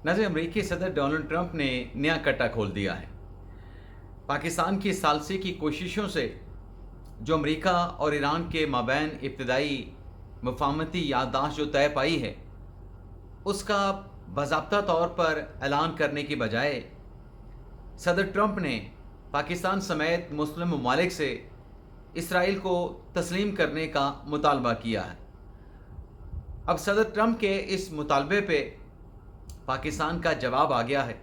नाज़रीन, अमरीकी सदर डोनाल्ड ट्रंप ने नया कट्टा खोल दिया है। पाकिस्तान की सालसी की कोशिशों से जो अमरीका और ईरान के माबैन इब्तदाई मफाहमती याददाश्त जो तय पाई है, उसका बाज़ाब्ता तौर पर ऐलान करने की बजाय सदर ट्रंप ने पाकिस्तान समेत मुस्लिम ममालिक से इसराइल को तस्लीम करने का मुतालबा किया है। अब सदर ट्रंप के इस मुतालबे पे पाकिस्तान का जवाब आ गया है।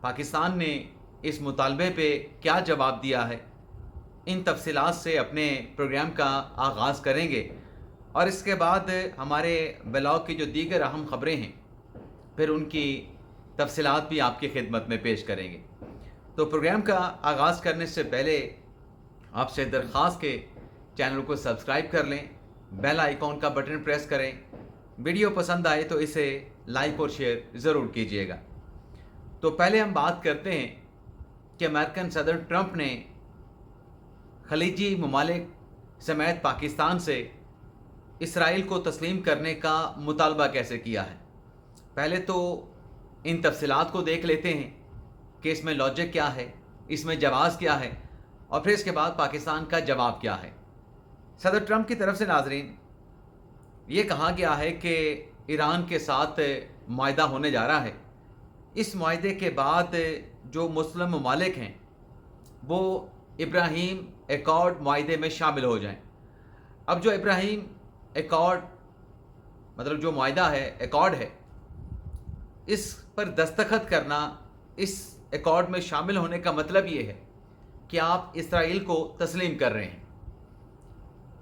पाकिस्तान ने इस मुतालबे पे क्या जवाब दिया है, इन तफसीलात से अपने प्रोग्राम का आगाज़ करेंगे और इसके बाद हमारे ब्लॉग की जो दीगर अहम ख़बरें हैं फिर उनकी तफसीलात भी आपकी खिदमत में पेश करेंगे। तो प्रोग्राम का आगाज़ करने से पहले आपसे दरख्वास्त के चैनल को सब्सक्राइब कर लें, बेल आइकॉन का बटन प्रेस करें, वीडियो पसंद आए तो इसे लाइक और शेयर ज़रूर कीजिएगा। तो पहले हम बात करते हैं कि अमेरिकन सदर ट्रंप ने खलीजी ममालिक समेत पाकिस्तान से इसराइल को तस्लीम करने का मुतालबा कैसे किया है। पहले तो इन तफसीलात को देख लेते हैं कि इसमें लॉजिक क्या है, इसमें जवाज़ क्या है और फिर इसके बाद पाकिस्तान का जवाब क्या है। सदर ट्रंप की तरफ से नाजरीन ये कहा गया है कि ईरान के साथ मुआहदा होने जा रहा है। इस मुआहदे के बाद जो मुस्लिम ममालिक हैं वो इब्राहीम एकॉर्ड मुआहदे में शामिल हो जाएं। अब जो इब्राहीम एकॉर्ड मतलब जो मुआहदा है, एकॉर्ड है, इस पर दस्तखत करना, इस एकॉर्ड में शामिल होने का मतलब ये है कि आप इसराइल को तस्लीम कर रहे हैं।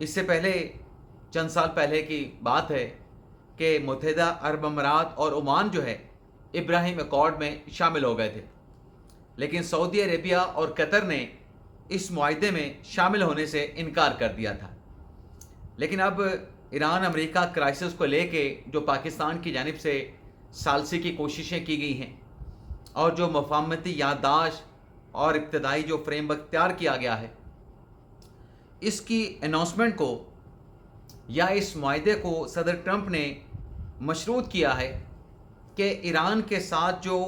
इससे पहले चंद साल पहले की बात है कि मुत्तहिदा अरब अमारात और ओमान जो है इब्राहीम एकॉर्ड में शामिल हो गए थे, लेकिन सऊदी अरेबिया और कतर ने इस मुआहदे में शामिल होने से इनकार कर दिया था। लेकिन अब ईरान अमेरिका क्राइसिस को लेके जो पाकिस्तान की जानिब से सालसी की कोशिशें की गई हैं और जो मफाहमती याददाश्त और इब्तदाई जो फ्रेमवर्क तैयार किया गया है, इसकी अनाउंसमेंट को या इस मुआहदे को सदर ट्रंप ने मशरूत किया है कि ईरान के साथ जो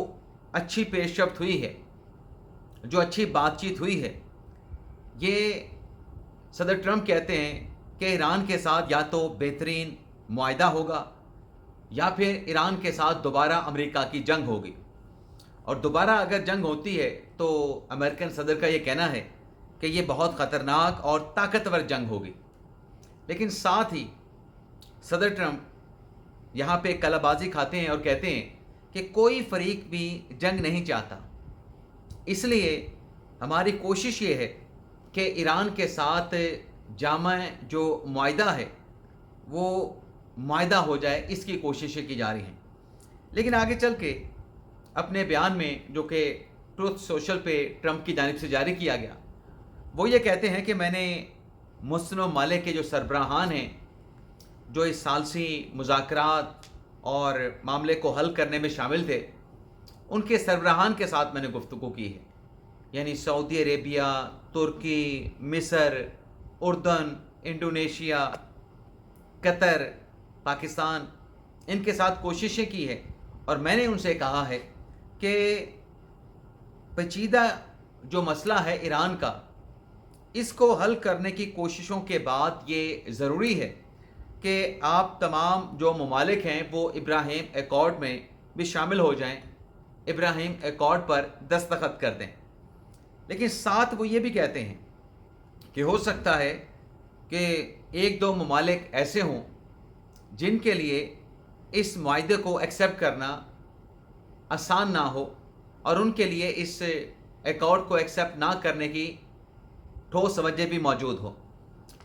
अच्छी पेशरफ्त हुई है, जो अच्छी बातचीत हुई है, ये सदर ट्रंप कहते हैं कि ईरान के साथ या तो बेहतरीन मुआहदा होगा या फिर ईरान के साथ दोबारा अमेरिका की जंग होगी। और दोबारा अगर जंग होती है तो अमेरिकन सदर का ये कहना है कि ये बहुत ख़तरनाक और ताकतवर जंग होगी। लेकिन साथ ही सदर ट्रंप यहाँ पे कलाबाजी खाते हैं और कहते हैं कि कोई फरीक भी जंग नहीं चाहता, इसलिए हमारी कोशिश ये है कि ईरान के साथ जामा जो मुआहदा है वो मुआहदा हो जाए, इसकी कोशिशें की जा रही हैं। लेकिन आगे चल के अपने बयान में जो कि ट्रुथ सोशल पे ट्रंप की जानिब से जारी किया गया, वो ये कहते हैं कि मैंने मुस्लिम ममालिक के जो सरबराहान हैं जो इस सालसी मुज़ाकरात और मामले को हल करने में शामिल थे, उनके सरबराहान के साथ मैंने गुफ्तगू की है, यानी सऊदी अरेबिया, तुर्की, मिस्र, उर्दन, इंडोनेशिया, कतर, पाकिस्तान, इनके साथ कोशिशें की है और मैंने उनसे कहा है कि पेचीदा जो मसला है ईरान का, इसको हल करने की कोशिशों के बाद ये ज़रूरी है कि आप तमाम जो ममालिक हैं वो इब्राहीम एकॉर्ड में भी शामिल हो जाएं, इब्राहीम एकॉर्ड पर दस्तखत कर दें। लेकिन साथ वो ये भी कहते हैं कि हो सकता है कि एक दो ममालिक ऐसे हों जिनके लिए इस मुआहदे को एक्सेप्ट करना आसान ना हो और उनके लिए इस एकॉर्ड को एक्सेप्ट ना करने की ठोस वजह भी मौजूद हो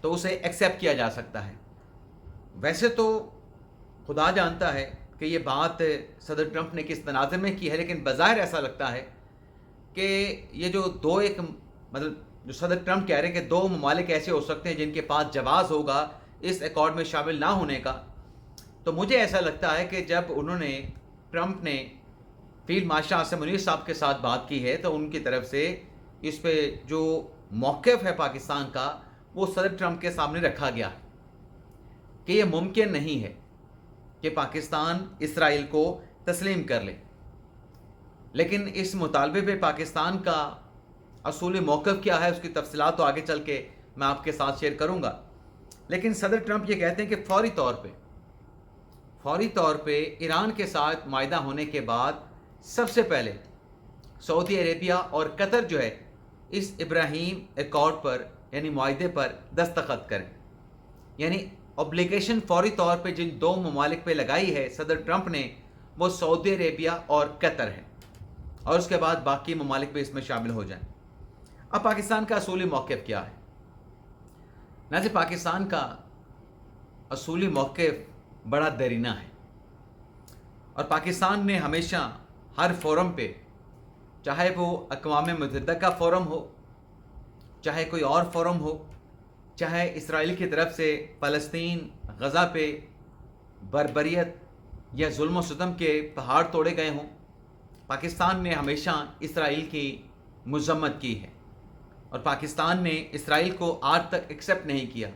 तो उसे एक्सेप्ट किया जा सकता है। वैसे तो खुदा जानता है कि ये बात सदर ट्रंप ने किस तनाज़े में की है, लेकिन बज़ाहिर ऐसा लगता है कि ये जो दो एक मतलब जो सदर ट्रंप कह रहे हैं कि दो ममालिक ऐसे हो सकते हैं जिनके पास जवाज़ होगा इस एकॉर्ड में शामिल ना होने का, तो मुझे ऐसा लगता है कि जब उन्होंने ट्रंप ने फील्ड मार्शल आसिम मुनीर साहब के साथ बात की है तो उनकी तरफ से इस पे जो मौक़िफ़ है पाकिस्तान का वो सदर ट्रंप के सामने रखा गया कि ये मुमकिन नहीं है कि पाकिस्तान इसराइल को तस्लीम कर ले। लेकिन इस मुतालबे पे पाकिस्तान का असूली मौक़िफ़ क्या है, उसकी तफसीलात तो आगे चल के मैं आपके साथ शेयर करूँगा। लेकिन सदर ट्रंप ये कहते हैं कि फ़ौरी तौर पे ईरान के साथ मायदा होने के बाद सबसे पहले सऊदी अरेबिया और कतर जो है इस इब्राहीम एकॉर्ड पर यानी मुआहदे पर दस्तखत करें। यानी ऑब्लिगेशन फ़ौरी तौर पे जिन दो ममालिक पे लगाई है सदर ट्रंप ने, वो सऊदी अरेबिया और कतर है, और उसके बाद बाकी ममालिक भी इसमें शामिल हो जाएं। अब पाकिस्तान का असूली मौक़िफ़ क्या है? नाज़रीन, पाकिस्तान का असूली मौक़िफ़ बड़ा दरीना है, और पाकिस्तान ने हमेशा हर फोरम पे, चाहे वो अक़वाम मुत्तहिदा का फ़ोरम हो, चाहे कोई और फोरम हो, चाहे इसराइल की तरफ से फ़लस्तीन गज़ा पे बर्बरियत या जुल्म सितम के पहाड़ तोड़े गए हों, पाकिस्तान ने हमेशा इसराइल की मज़म्मत की है, और पाकिस्तान ने इसराइल को आज तक एक्सेप्ट नहीं किया।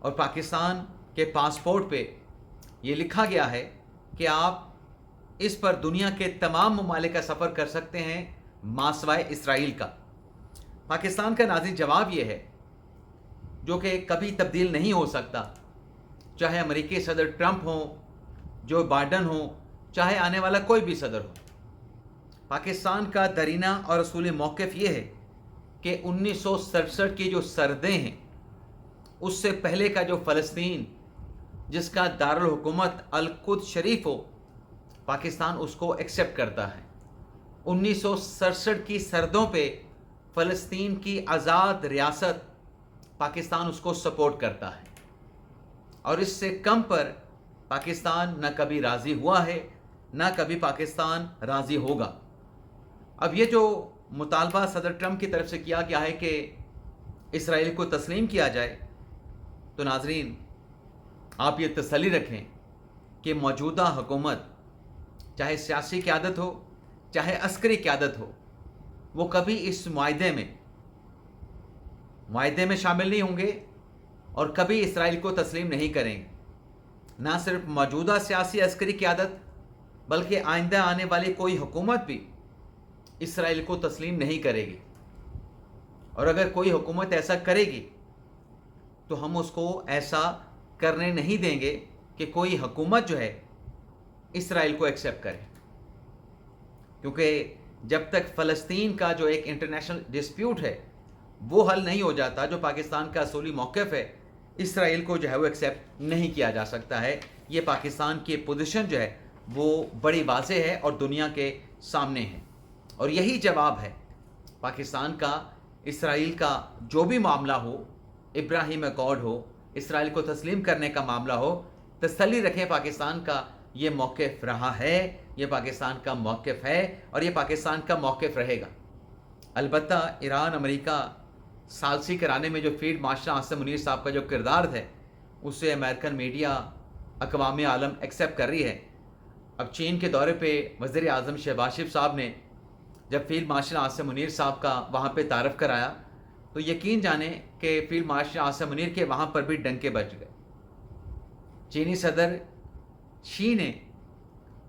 और पाकिस्तान के पासपोर्ट पे ये लिखा गया है कि आप इस पर दुनिया के तमाम ममालिक का सफ़र कर सकते हैं मासवाए इसराइल का। पाकिस्तान का नाज़रीन जवाब ये है, जो कि कभी तब्दील नहीं हो सकता, चाहे अमेरिकी सदर ट्रंप हो, जो बाइडन हो, चाहे आने वाला कोई भी सदर हो। पाकिस्तान का दरीना और असूली मौक़िफ़ ये है कि 1967 की जो सरहदें हैं, उससे पहले का जो फ़लस्तीन जिसका दारुल हुकूमत अल-कुद्स शरीफ हो, पाकिस्तान उसको एक्सेप्ट करता है। 1967 की सरहदों पे फ़लस्तीन की आज़ाद रियासत पाकिस्तान उसको सपोर्ट करता है, और इससे कम पर पाकिस्तान न कभी राज़ी हुआ है, न कभी पाकिस्तान राज़ी होगा। अब ये जो मुतालबा सदर ट्रंप की तरफ से किया गया है कि इसराइल को तस्लीम किया जाए, तो नाज़रीन आप ये तसल्ली रखें कि मौजूदा हुकूमत, चाहे सियासी क़यादत हो, चाहे अस्करी क़यादत हो, वो कभी इस मुआहदे में शामिल नहीं होंगे और कभी इसराइल को तस्लीम नहीं करेंगे। ना सिर्फ मौजूदा सियासी अस्करी क़यादत, बल्कि आइंदा आने वाली कोई हुकूमत भी इसराइल को तस्लीम नहीं करेगी। और अगर कोई हुकूमत ऐसा करेगी तो हम उसको ऐसा करने नहीं देंगे कि कोई हुकूमत जो है इसराइल को एक्सेप्ट करे, क्योंकि जब तक फ़लस्तीन का जो एक इंटरनेशनल डिस्प्यूट है वो हल नहीं हो जाता, जो पाकिस्तान का असूली मौक़िफ़ है, इसराइल को जो है वो एक्सेप्ट नहीं किया जा सकता है। ये पाकिस्तान की पोजीशन जो है वो बड़ी वाज़ेह है और दुनिया के सामने है, और यही जवाब है पाकिस्तान का। इसराइल का जो भी मामला हो, इब्राहीम एकॉर्ड हो, इसराइल को तस्लीम करने का मामला हो, तसल्ली रखें, पाकिस्तान का ये मौक़िफ़ रहा है, ये पाकिस्तान का मौक़िफ़ है, और ये पाकिस्तान का मौक़िफ़ रहेगा। अलबत्ता ईरान अमेरिका सालसी कराने में जो फील्ड मार्शल आसिम मुनीर साहब का जो किरदार है, उसे अमेरिकन मीडिया अक़वाम आलम एक्सेप्ट कर रही है। अब चीन के दौरे पे वज़ीर आज़म शहबाज शरीफ साहब ने जब फील्ड मार्शल आसिम मुनीर साहब का वहाँ पे तारफ़ कराया, तो यकीन जाने कि फील्ड मार्शल आसिम मुनीर के वहाँ पर भी डंके बज गए। चीनी सदर शी ने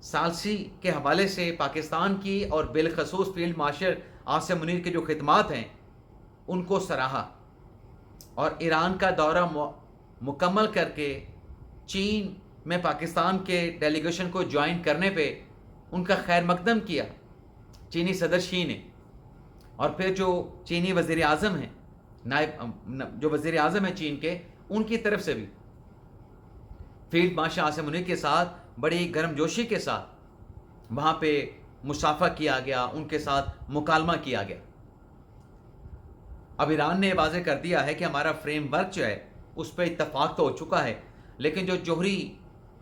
सालसी के हवाले से पाकिस्तान की और बिलखसूस फील्ड मार्शल आसिम मुनीर की जो खिदमात हैं उनको सराहा, और ईरान का दौरा मुकम्मल करके चीन में पाकिस्तान के डेलीगेशन को ज्वाइन करने पे उनका खैर मकदम किया चीनी सदर शी ने। और फिर जो चीनी वज़ीर आज़म हैं, नायब जो वज़ीर आज़म हैं चीन के, उनकी तरफ से भी फील्ड मार्शल आसिम मुनीर के साथ बड़ी गर्मजोशी के साथ वहाँ पे मुसाफा किया गया, उनके साथ मुकालमा किया गया। अब ईरान ने वाज़ेह कर दिया है कि हमारा फ्रेमवर्क जो है उस पर इत्तफाक तो हो चुका है, लेकिन जो जोहरी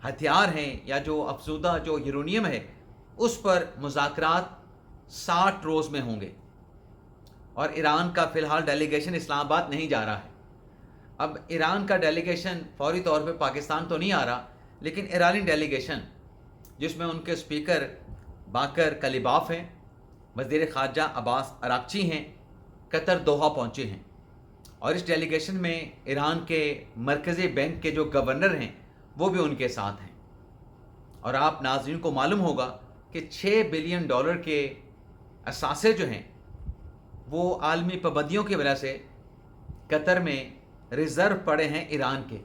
हथियार हैं या जो अफजूदा जो यूरेनियम है, उस पर मुज़ाकरात 60 रोज़ में होंगे, और ईरान का फ़िलहाल डेलीगेशन इस्लामाबाद नहीं जा रहा है। अब ईरान का डेलीगेशन फ़ौरी तौर पे पाकिस्तान तो नहीं आ रहा, लेकिन ईरानी डेलीगेशन जिसमें उनके स्पीकर बाकर कलिबाफ हैं, वज़ीर ख़ारजा अब्बास अराक़ची हैं, कतर दोहा पहुँचे हैं, और इस डेलीगेशन में ईरान के मरकज़ी बैंक के जो गवर्नर हैं वो भी उनके साथ हैं। اور آپ ناظرین کو معلوم ہوگا کہ $6 بلین کے اثاثے جو ہیں وہ عالمی پابندیوں کی وجہ سے قطر میں ریزرو پڑے ہیں ایران کے.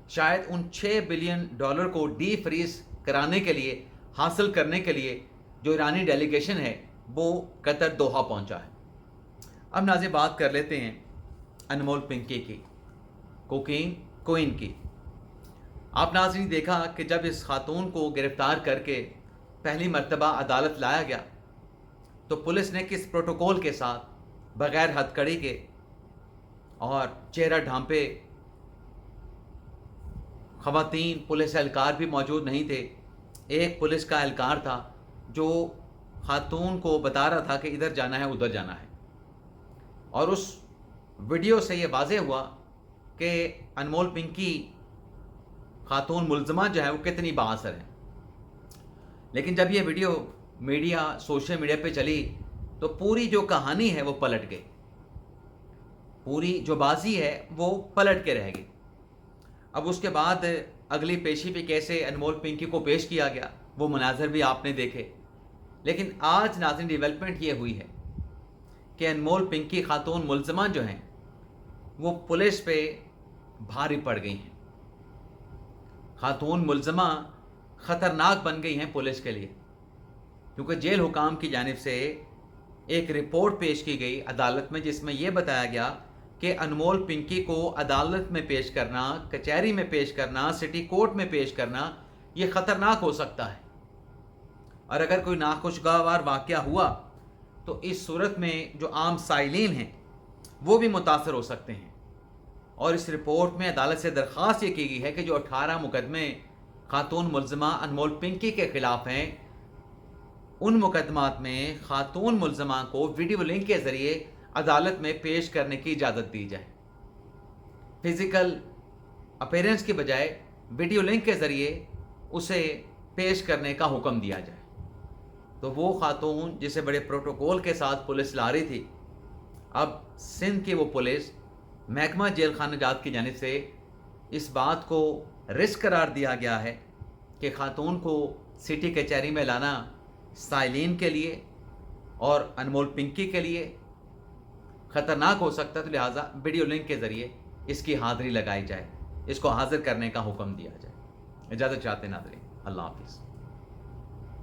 شاید ان $6 بلین کو ڈی فریز کرانے کے لیے، حاصل کرنے کے لیے جو ایرانی ڈیلیگیشن ہے وہ قطر دوحہ پہنچا ہے. اب ناظرین بات کر لیتے ہیں انمول پنکی کی، کوئین کی. آپ ناظرین دیکھا کہ جب اس خاتون کو گرفتار کر کے پہلی مرتبہ عدالت لایا گیا تو پولیس نے کس پروٹوکول کے ساتھ بغیر ہتھ کڑی کے اور چہرہ ڈھانپے، خواتین پولیس اہلکار بھی موجود نہیں تھے. ایک پولیس کا اہلکار تھا جو خاتون کو بتا رہا تھا کہ ادھر جانا ہے ادھر جانا ہے. اور اس ویڈیو سے یہ واضح ہوا کہ انمول پنکی خاتون ملزمہ جو ہے وہ کتنی بااثر ہے. لیکن جب یہ ویڈیو سوشل میڈیا پہ چلی تو پوری جو کہانی ہے وہ پلٹ گئی، پوری جو بازی ہے وہ پلٹ کے رہ گئی. اب اس کے بعد اگلی پیشی پہ کیسے انمول پنکی کو پیش کیا گیا وہ مناظر بھی آپ نے دیکھے. لیکن آج ناظرین ڈیولپمنٹ یہ ہوئی ہے کہ انمول پنکی خاتون ملزمہ جو ہیں وہ پولیس پہ بھاری پڑ گئی ہیں. خاتون ملزمہ خطرناک بن گئی ہیں پولیس کے لیے، کیونکہ جیل حکام کی جانب سے ایک رپورٹ پیش کی گئی عدالت میں جس میں یہ بتایا گیا کہ انمول پنکی کو عدالت میں پیش کرنا، کچہری میں پیش کرنا، سٹی کورٹ میں پیش کرنا یہ خطرناک ہو سکتا ہے، اور اگر کوئی ناخوشگوار واقعہ ہوا تو اس صورت میں جو عام سائلین ہیں وہ بھی متاثر ہو سکتے ہیں. اور اس رپورٹ میں عدالت سے درخواست یہ کی گئی ہے کہ جو 18 مقدمے خاتون ملزمہ انمول پنکی کے خلاف ہیں ان مقدمات میں خاتون ملزمہ کو ویڈیو لنک کے ذریعے عدالت میں پیش کرنے کی اجازت دی جائے. فزیکل اپیرنس کی بجائے ویڈیو لنک کے ذریعے اسے پیش کرنے کا حکم دیا جائے. تو وہ خاتون جسے بڑے پروٹوکول کے ساتھ پولیس لا رہی تھی، اب سندھ کی وہ پولیس محکمہ جیل خانہ جات کی جانب سے اس بات کو رسک قرار دیا گیا ہے کہ خاتون کو سٹی کچہری میں لانا سائلین کے لیے اور انمول پنکی کے لیے خطرناک ہو سکتا ہے. تو لہٰذا ویڈیو لنک کے ذریعے اس کی حاضری لگائی جائے، اس کو حاضر کرنے کا حکم دیا جائے. اجازت چاہتے ہیں ناظرین، اللہ حافظ.